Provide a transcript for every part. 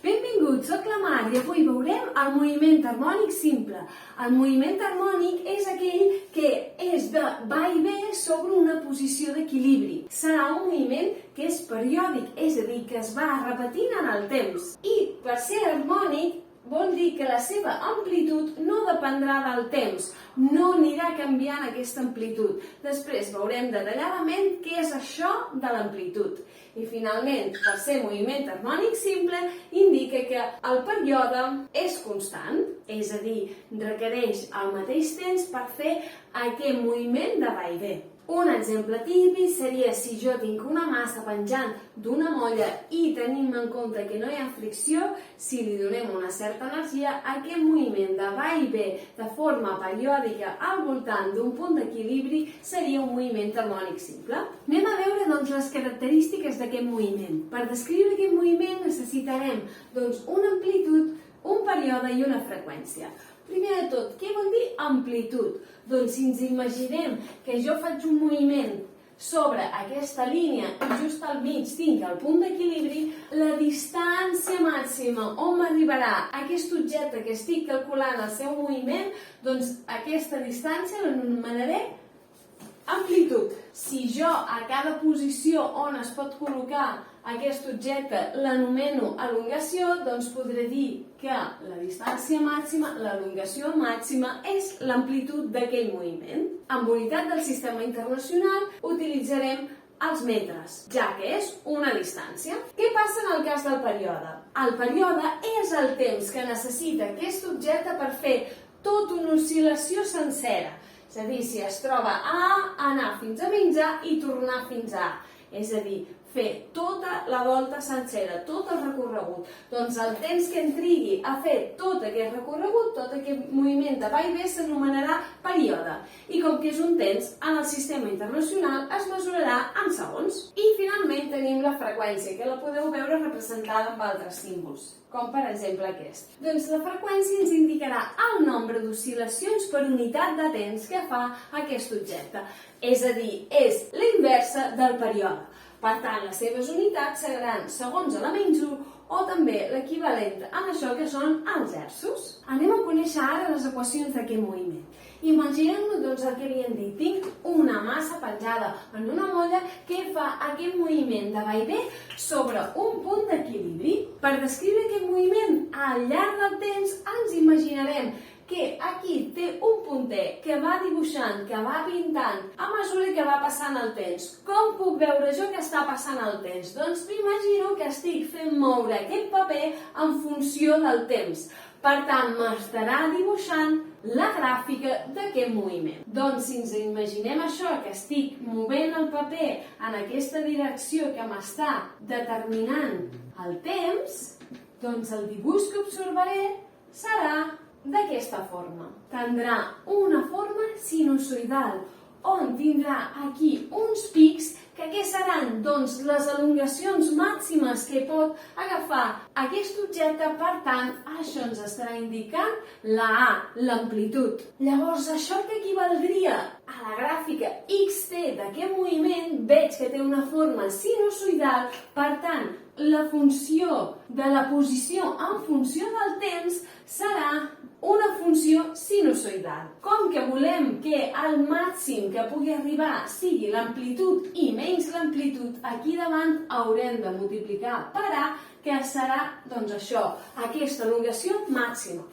Benvinguts, soc la Mar i avui veurem el moviment harmònic simple. El moviment harmònic és aquell que és de va i ve sobre una posició d'equilibri. Serà un moviment que és periòdic, és a dir, que es va repetint en el temps. I per ser harmònic vol dir que la seva amplitud no dependrà del temps, no anirà canviant aquesta amplitud. Després veurem detalladament què és això de l'amplitud. I finalment, per ser moviment harmònic simple, indica que el període és constant, és a dir, requereix el mateix temps per fer aquest moviment de va i ve. Un exemple típic seria si jo tinc una massa penjant d'una molla i tenim en compte que no hi ha fricció, si li donem una certa energia, aquest moviment de va i ve de forma periòdica al voltant d'un punt d'equilibri seria un moviment harmònic simple. Anem a veure les característiques d'aquest moviment. Per descriure aquest moviment necessitarem una amplitud, un període i una freqüència. Primer de tot, què vol dir amplitud? Doncs si ens imaginem que jo faig un moviment sobre aquesta línia i just al mig tinc el punt d'equilibri, la distància màxima on m'arribarà aquest objecte que estic calculant el seu moviment, doncs aquesta distància l'anomenaré amplitud. Si jo a cada posició on es pot col·locar aquest objecte l'anomeno elongació, doncs podré dir que la distància màxima, l'elongació màxima, és l'amplitud d'aquell moviment. Amb unitat del sistema internacional utilitzarem els metres, ja que és una distància. Què passa en el cas del període? El període és el temps que necessita aquest objecte per fer tota una oscil·lació sencera. És a dir, si es troba a A, anar fins a menys A i tornar fins a A. És a dir, fer tota la volta sencera, tot el recorregut. Doncs el temps que en trigui a fer tot aquest recorregut, tot aquest moviment de va i ve, s'anomenarà període. I com que és un temps, en el sistema internacional es mesurarà en segons. I finalment tenim la freqüència, que la podeu veure representada amb altres símbols, com per exemple aquest. Doncs la freqüència ens indicarà el nombre d'oscil·lacions per unitat de temps que fa aquest objecte. És a dir, és la inversa del període. Per tant, les seves unitats seran segons elements 1 o també l'equivalent a això que són els hertzos. Anem a conèixer ara les equacions d'aquest moviment. Imaginem-nos el que havíem dit. Tinc una massa penjada en una molla que fa aquest moviment de va i ve sobre un punt d'equilibri. Per descriure aquest moviment al llarg del temps ens imaginarem que aquí té un punter que va dibuixant, que va pintant a mesura que va passant el temps. Com puc veure jo que està passant el temps? Doncs m'imagino que estic fent moure aquest paper en funció del temps. Per tant, m'estarà dibuixant la gràfica d'aquest moviment. Doncs si ens imaginem això, que estic movent el paper en aquesta direcció que m'està determinant el temps, doncs el dibuix que observaré serà d'aquesta forma. Tindrà una forma sinusoidal, on tindrà aquí uns pics que seran les elongacions màximes que pot agafar aquest objecte. Per tant, això ens estarà indicant la A, l'amplitud. Llavors, això que equivaldria a la gràfica xt d'aquest moviment, veig que té una forma sinusoidal, per tant, la funció de la posició en funció del temps serà una funció sinusoidal. Com que volem que el màxim que pugui arribar sigui l'amplitud i menys l'amplitud, aquí davant haurem de multiplicar per A, que serà, això, aquesta elongació màxima.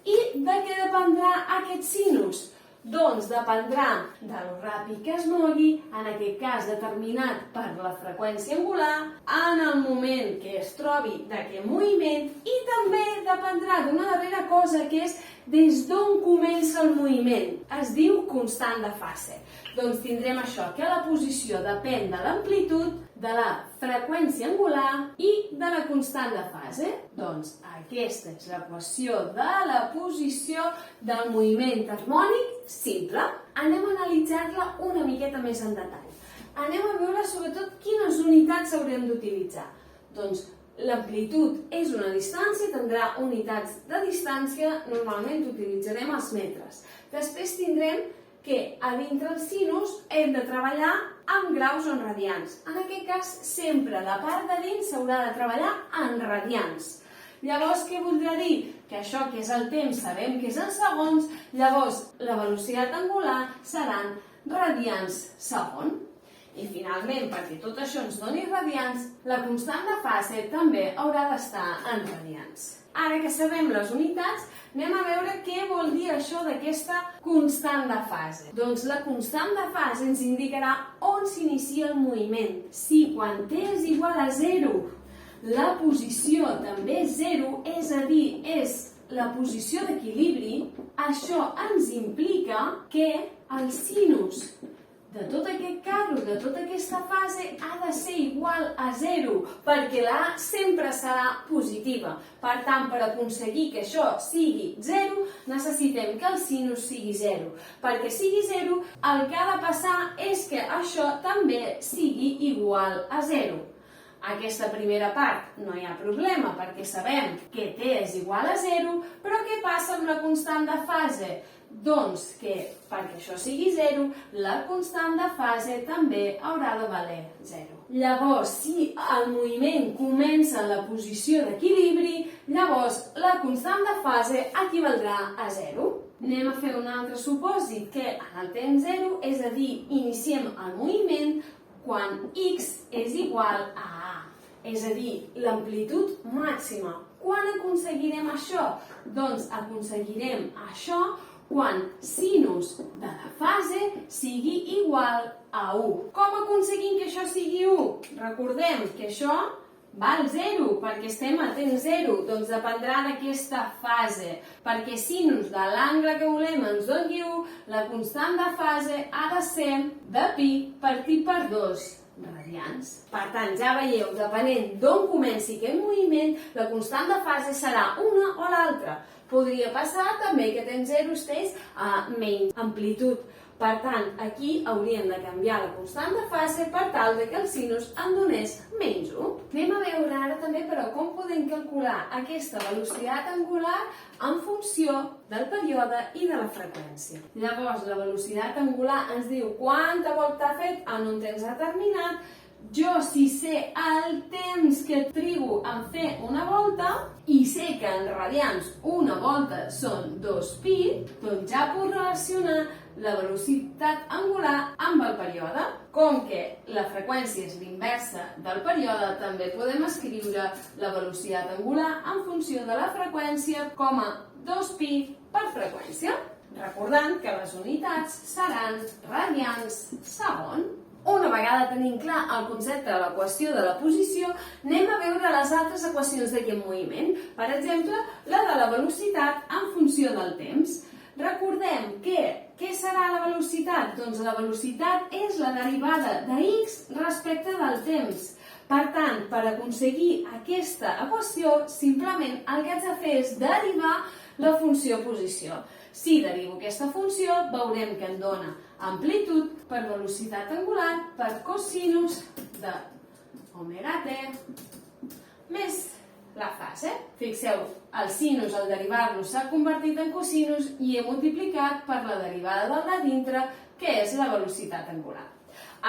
I de què dependrà aquest sinus? Doncs dependrà de lo ràpid que es mogui, en aquest cas determinat per la freqüència angular, en el moment que es trobi d'aquest moviment, i també dependrà d'una darrera cosa que és des d'on comença el moviment. Es diu constant de fase. Doncs tindrem això, que la posició depèn de l'amplitud, de la freqüència angular i de la constant de fase. Doncs aquesta és l'equació de la posició del moviment harmònic simple. Anem a analitzar-la una miqueta més en detall. Anem a veure sobretot quines unitats haurem d'utilitzar. Doncs l'amplitud és una distància, tindrà unitats de distància, normalment utilitzarem els metres. Després tindrem que a dintre el sinus hem de treballar en graus o en radians. En aquest cas, sempre la part de dins s'haurà de treballar en radians. Llavors, què voldrà dir? Que això que és el temps sabem que és en segons, llavors la velocitat angular seran radians segon. I finalment, perquè tot això ens doni radians, la constant de fase també haurà d'estar en radians. Ara que sabem les unitats, anem a veure què vol dir això d'aquesta constant de fase. Doncs la constant de fase ens indicarà on s'inicia el moviment. Si quan t és igual a 0, la posició també és 0, és a dir, és la posició d'equilibri, això ens implica que el sinus de tot aquest carro, de tota aquesta fase, ha de ser igual a 0, perquè la A sempre serà positiva. Per tant, per aconseguir que això sigui 0, necessitem que el sinus sigui 0. Perquè sigui 0, el que ha de passar és que això també sigui igual a 0. Aquesta primera part no hi ha problema, perquè sabem que t és igual a 0, però què passa amb la constant de fase? Doncs que, perquè això sigui 0, la constant de fase també haurà de valer 0. Llavors, si el moviment comença en la posició d'equilibri, llavors la constant de fase equivaldrà a 0. Anem a fer un altre supòsit, que en el temps 0, és a dir, iniciem el moviment quan x és igual a a, és a dir, l'amplitud màxima. Quan aconseguirem això? Doncs aconseguirem això quan sinus de la fase sigui igual a 1. Com aconseguim que això sigui 1? Recordem que això val 0, perquè estem a temps 0, doncs dependrà d'aquesta fase. Perquè sinus de l'angle que volem ens doni 1, la constant de fase ha de ser de pi partit per 2 radians. Per tant, ja veieu, depenent d'on comenci aquest moviment, la constant de fase serà una o l'altra. Podria passar també que temps 0 estigués a menys amplitud. Per tant, aquí hauríem de canviar la constant de fase per tal que el sinus en donés menys 1. Anem a veure ara també, però, com podem calcular aquesta velocitat angular en funció del període i de la freqüència. Llavors, la velocitat angular ens diu quanta volta ha fet en un temps determinat. Jo, si sé el temps que trigo en fer una volta i sé que en radians una volta són 2pi, doncs ja puc relacionar la velocitat angular amb el període. Com que la freqüència és l'inversa del període, també podem escriure la velocitat angular en funció de la freqüència com a 2pi per freqüència. Recordant que les unitats seran radians segon. Una vegada tenim clar el concepte de l'equació de la posició, anem a veure les altres equacions d'aquest moviment. Per exemple, la de la velocitat en funció del temps. Recordem que què serà la velocitat? Doncs la velocitat és la derivada de x respecte del temps. Per tant, per aconseguir aquesta equació, simplement el que haig de fer és derivar la funció posició. Si derivo aquesta funció, veurem que em dona amplitud per velocitat angular per cosinus de omega t més la fase. Fixeu, el sinus al derivar-lo s'ha convertit en cosinus i he multiplicat per la derivada del de dintre, que és la velocitat angular.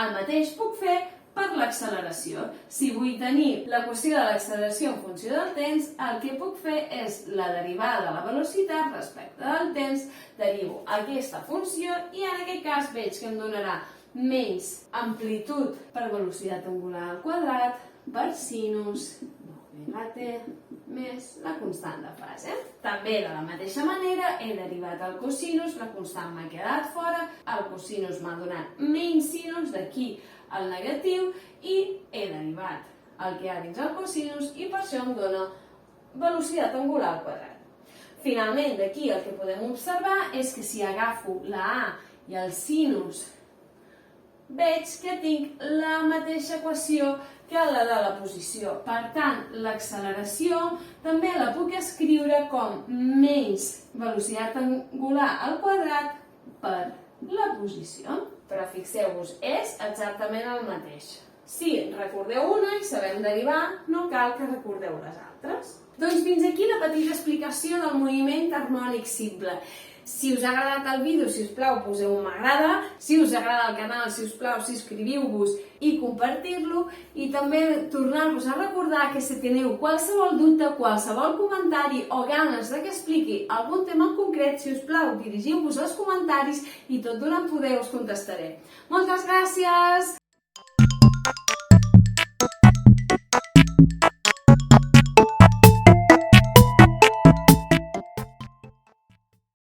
El mateix puc fer per l'acceleració. Si vull tenir l'equació de l'acceleració en funció del temps, el que puc fer és la derivada de la velocitat respecte del temps, derivo aquesta funció i en aquest cas veig que em donarà menys amplitud per velocitat angular al quadrat per sinus d'omega t més la constant de fase. També de la mateixa manera he derivat el cosinus, la constant m'ha quedat fora, el cosinus m'ha donat menys sinus, d'aquí el negatiu, i he derivat el que hi ha dins el cosinus i per això em dona velocitat angular al quadrat. Finalment, d'aquí el que podem observar és que si agafo la A i el sinus, veig que tinc la mateixa equació que la de la posició. Per tant, l'acceleració també la puc escriure com menys velocitat angular al quadrat per la posició. Però fixeu-vos, és exactament el mateix. Si recordeu una i sabem derivar, no cal que recordeu les altres. Doncs fins aquí la petita explicació del moviment harmònic simple. Si us ha agradat el vídeo, si us plau, poseu un m'agrada. Si us agrada el canal, si us plau, subscriviu-vos i compartir-lo. I també tornar-vos a recordar que si teniu qualsevol dubte, qualsevol comentari o ganes de que expliqui algun tema en concret, si us plau, dirigiu-vos als comentaris i tot donant poder us contestaré. Moltes gràcies!